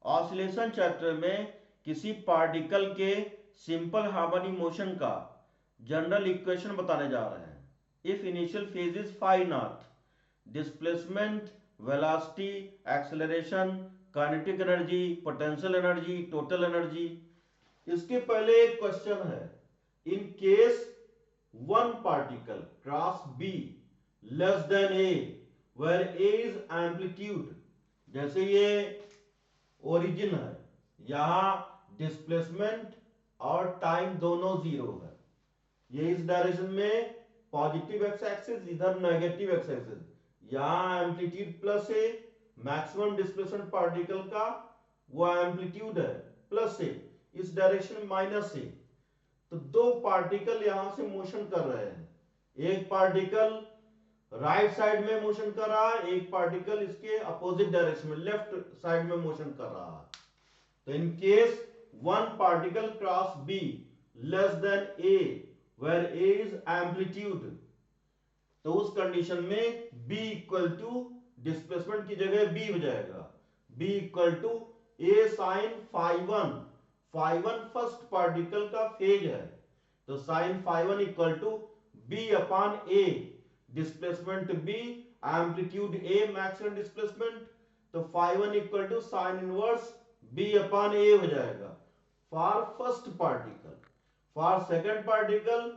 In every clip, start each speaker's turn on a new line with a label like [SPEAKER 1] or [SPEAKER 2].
[SPEAKER 1] Oscillation chapter में किसी particle के सिंपल हार्मोनिक मोशन का जनरल इक्वेशन बताने जा रहे हैं। If initial phase is phi nought, displacement, velocity, acceleration, kinetic energy, potential energy, total energy. इसके पहले एक क्वेश्चन है, in case one particle cross B less than A where A is amplitude, जैसे ये ओरिजिन है, यहां डिस्प्लेसमेंट और time दोनों जीरो है, ये इस डायरेक्शन में पॉजिटिव एक्स एक्सिस, इधर नेगेटिव एक्स एक्सिस, यहां एम्पलीट्यूड प्लस ए, मैक्सिमम डिस्प्लेसमेंट पार्टिकल का वो एम्पलीट्यूड है प्लस ए, इस डायरेक्शन में माइनस ए। तो दो पार्टिकल यहां से मोशन कर रहे हैं, एक पार्टिकल राइट साइड में मोशन कर रहा है, एक पार्टिकल इसके अपोजिट डायरेक्शन में लेफ्ट साइड में मोशन कर रहा है। तो in case one particle cross B less than A where A is amplitude, तो उस कंडीशन में b इक्वल टू डिस्प्लेसमेंट की जगह b हो जाएगा, b equal to a sine phi one, phi one first particle का फेज है, तो sine phi one equal to b upon a, displacement b, amplitude a, maximum displacement, तो phi one equal to sine inverse b upon a हो जाएगा for first particle. For second particle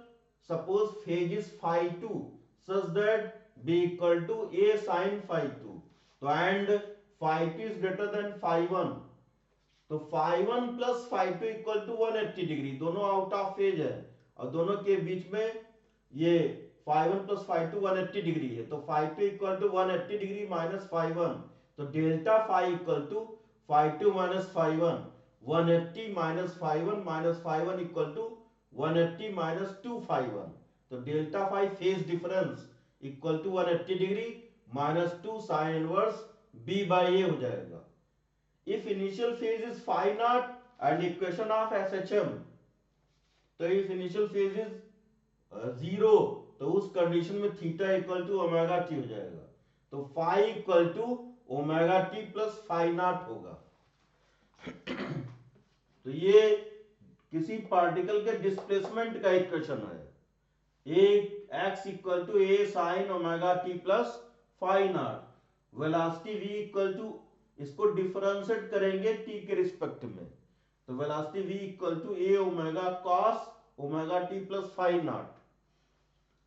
[SPEAKER 1] suppose phase is phi two such that b equal to a sin phi 2, तो and phi 2 is greater than phi 1, तो phi 1 plus phi 2 equal to 180 degree, दोनों out of phase है और दोनों के बीच में ये phi 1 plus phi 2 180 degree है, तो phi 2 equal to 180 degree minus phi 1, तो delta phi equal to phi 2 minus phi 1, 180 minus phi 1 minus phi 1 equal to 180 minus 2 phi 1, तो delta phi phase difference equal to 180 degree minus 2 sine inverse b by A हो जाएगा। If initial phase is phi nought and equation of SHM, तो if initial phase is zero, तो उस condition में theta equal to omega T हो जाएगा, तो phi equal to omega T plus phi naught होगा। तो ये किसी पार्टिकल के डिस्प्लेसमेंट का इक्वेशन है, x equal to A sine omega T plus phi naught, velocity v equal to, इसको डिफरेंशिएट करेंगे t के रिस्पेक्ट में, तो velocity v equal to a omega cos omega T plus phi naught,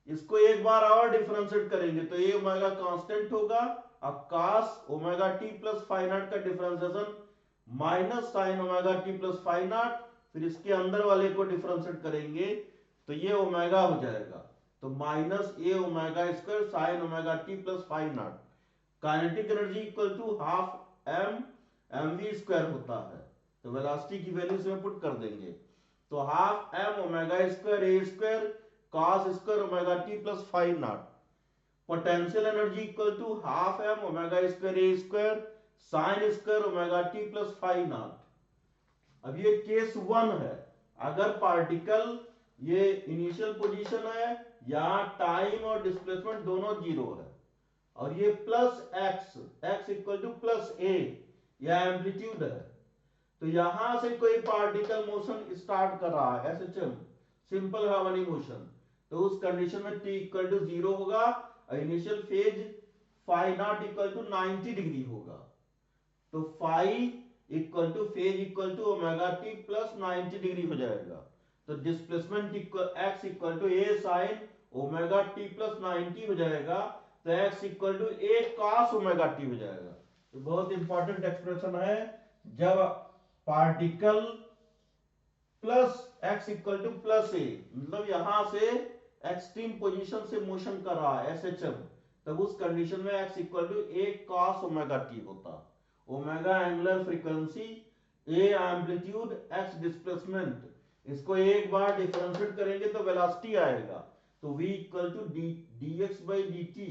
[SPEAKER 1] इसको एक बार और डिफरेंशिएट करेंगे तो ए ओमेगा कांस्टेंट होगा और cos omega T plus phi nought का differentiation minus sine omega T plus phi nought, फिर इसके अंदर वाले को डिफरेंशिएट करेंगे तो ये ओमेगा हो जाएगा, तो minus A omega square sine omega T plus phi naught. Kinetic energy equal to half m m we square होता है, तो वेलोसिटी की वैल्यू इसमें पुट कर देंगे, तो half M omega square A square cos square omega T plus phi naught. Potential energy equal to half M omega square A square sine square omega T plus phi naught. अब ये case one है, अगर particle ये initial position है, यहां time और displacement दोनों zero है, और ये plus X, X equal to plus A, यह एम्पलीट्यूड है, तो यहां से कोई पार्टिकल मोशन स्टार्ट कर रहा है एसएचएम, सिंपल हार्मोनिक मोशन, तो उस कंडीशन में t इक्वल टू जीरो होगा और initial phase phi nought equal to 90 degree होगा, तो phi equal to phase equal to omega T plus 90 degree हो जाएगा, तो displacement equal x equal to A sine omega T plus 90 हो जाएगा, तो x equal to A cos omega T हो जाएगा। तो बहुत इंपॉर्टेंट एक्सप्रेशन है, जब particle plus x equal to plus A, मतलब यहां से एक्सट्रीम पोजीशन से मोशन कर रहा है एसएचएम, तब उस कंडीशन में x equal to A cos omega t होता, omega angular frequency, a amplitude, x displacement, इसको एक बार डिफरेंशिएट करेंगे तो वेलोसिटी आएगा, तो v equal to dx by dt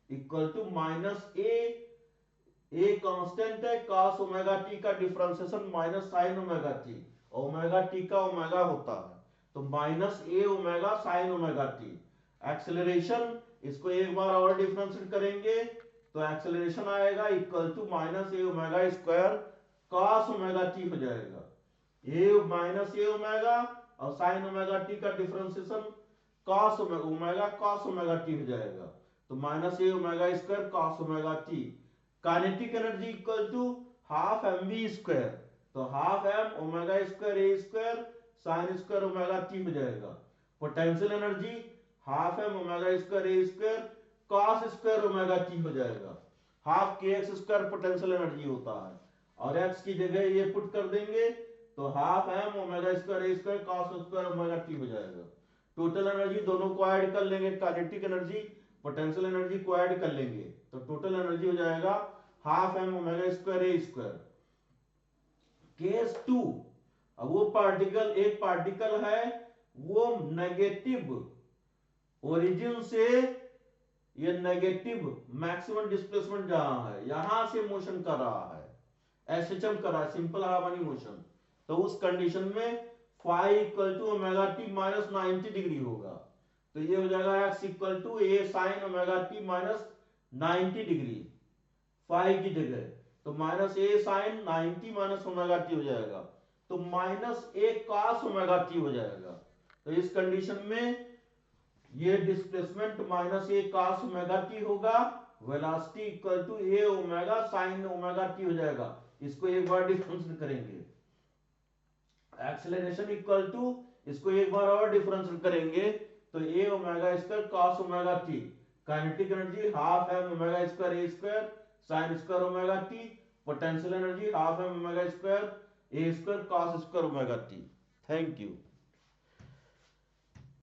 [SPEAKER 1] equal to minus A constant है, cos ओमेगा टी का differentiation minus sine omega T, omega T का ओमेगा होता है, तो माइनस ए omega sine omega T. Acceleration, इसको एक बार और डिफरेंशिएट करेंगे तो एक्सेलरेशन आएगा equal to minus A omega square cos omega T हो जाएगा, ए माइनस ए ओमेगा और साइन ओमेगा टी का differentiation cos omega cos omega T हो जाएगा, तो minus A omega square cos omega T. Kinetic energy equal to half M we square, तो half M omega square ए square sine square omega T हो जाएगा। Potential energy half M omega square ए square cos square omega T हो जाएगा। Half के x square potential energy होता है, और x की जगह ये पुट कर देंगे तो हाफ एम ओमेगा स्क्वायर ए square cos square omega T हो जाएगा। टोटल एनर्जी दोनों को ऐड कर लेंगे, काइनेटिक एनर्जी पोटेंशियल एनर्जी को ऐड कर लेंगे तो टोटल एनर्जी हो जाएगा हाफ एम ओमेगा स्क्वायर ए स्क्वायर। केस 2, अब वो पार्टिकल, एक पार्टिकल है वो नेगेटिव ओरिजिन से ये नेगेटिव मैक्सिमम डिस्प्लेसमेंट जहां है यहां से मोशन कर रहा है, एसएचएम कर रहा है, सिंपल हार्मोनिक मोशन, तो उस कंडीशन में phi equal to omega t minus 90 degree होगा, तो ये हो जाएगा x equal to A sine omega t minus 90 degree phi की जगह, तो minus a sine 90 minus omega T हो जाएगा, तो minus a cos omega T हो जाएगा। तो इस कंडीशन में ये displacement minus a cos omega t होगा, velocity equal to a omega sine omega T हो जाएगा। इसको एक बार डिफरेंशिएट करेंगे, एक्सेलरेशन इक्वल टू, इसको एक बार और डिफरेंशिएट करेंगे तो A omega square cos omega T, kinetic energy half M omega square A square sine square omega T, potential energy half M omega square A square cos square omega T. Thank you.